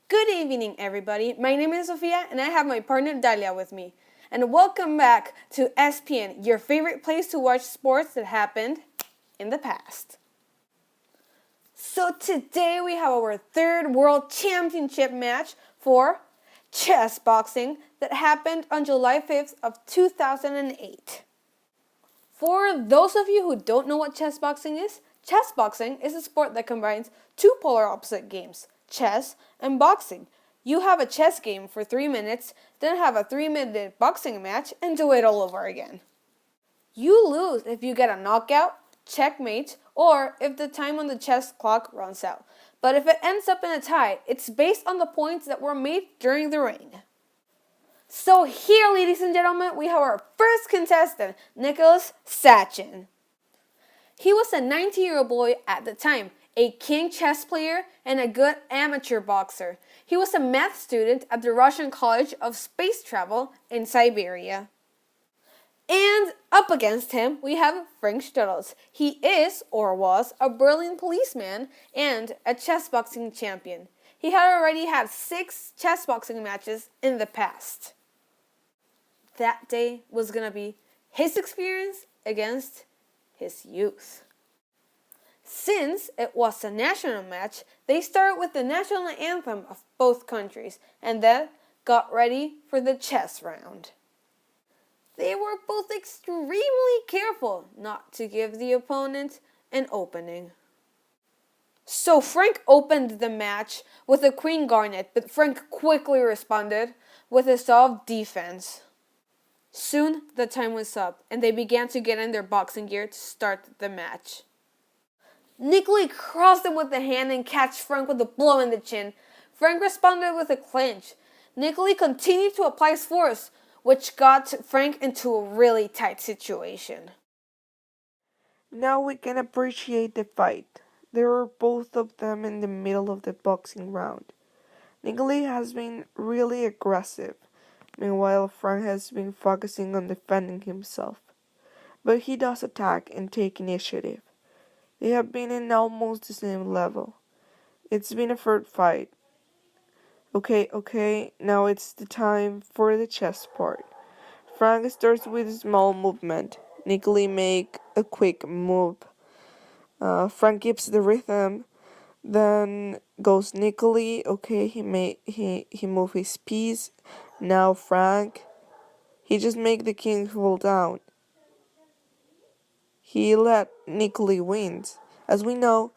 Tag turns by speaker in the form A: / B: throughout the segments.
A: Good evening, everybody. My name is Sofia, and I have my partner Dalia with me. And welcome back to SPN, your favorite place to watch sports that happened in the past. So today we have our third World Championship match for chess boxing that happened on July 5th of 2008. For those of you who don't know what chess boxing is a sport that combines two polar opposite games, chess and boxing. You have a chess game for 3 minutes, then have a 3-minute boxing match and do it all over again. You lose if you get a knockout, checkmate, or if the time on the chess clock runs out. But if it ends up in a tie, it's based on the points that were made during the ring. So here, ladies and gentlemen, we have our first contestant, Nicholas Sachin. He was a 19-year-old boy at the time, a king chess player and a good amateur boxer. He was a math student at the Russian College of Space Travel in Siberia. And up against him, we have Frank Stutels. He is, or was, a Berlin policeman and a chess boxing champion. He had already had 6 chess boxing matches in the past. That day was going to be his experience against his youth. Since it was a national match, they started with the national anthem of both countries and then got ready for the chess round. They were both extremely careful not to give the opponent an opening. So Frank opened the match with a queen garnet, but Frank quickly responded with a soft defense. Soon the time was up, and they began to get in their boxing gear to start the match. Nicolai crossed him with the hand and catch Frank with a blow in the chin. Frank responded with a clinch. Nicolai continued to apply his force, which got Frank into a really tight situation.
B: Now we can appreciate the fight. There were both of them in the middle of the boxing round. Nicolai has been really aggressive. Meanwhile, Frank has been focusing on defending himself. But he does attack and take initiative. They have been in almost the same level. It's been a third fight. Okay, now it's the time for the chess part. Frank starts with a small movement. Nicolai make a quick move. Frank keeps the rhythm. Then goes Nicolai. Okay, he move his piece. Now Frank. He just make the king fall down. He let Nicolai wins. As we know,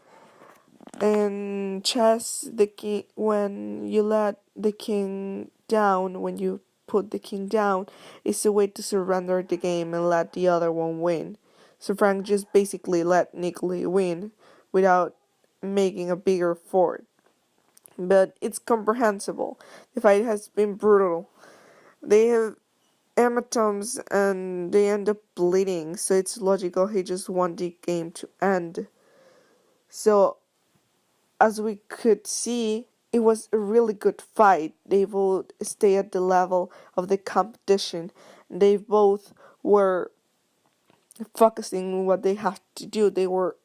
B: in chess, when you let the king down, when you put the king down, is a way to surrender the game and let the other one win. So Frank just basically let Nicolai win without making a bigger fort. But it's comprehensible. The fight has been brutal. They have hematomas and they end up bleeding, so it's logical he just want the game to end. So, as we could see, it was a really good fight. They both stay at the level of the competition. They both were focusing on what they have to do. They were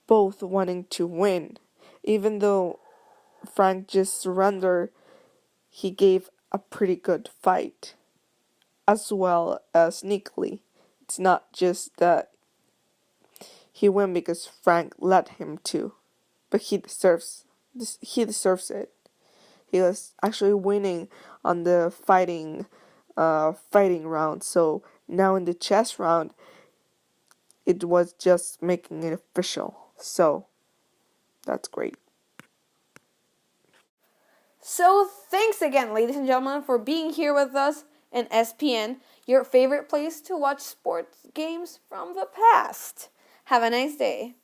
B: both wanting to win. Even though Frank just surrendered, he gave a pretty good fight, as well as Nicolai. It's not just that he won because Frank let him to, but he deserves it. He was actually winning on the fighting round. So now in the chess round, it was just making it official. So that's great.
A: So thanks again, ladies and gentlemen, for being here with us in SPN, your favorite place to watch sports games from the past. Have a nice day.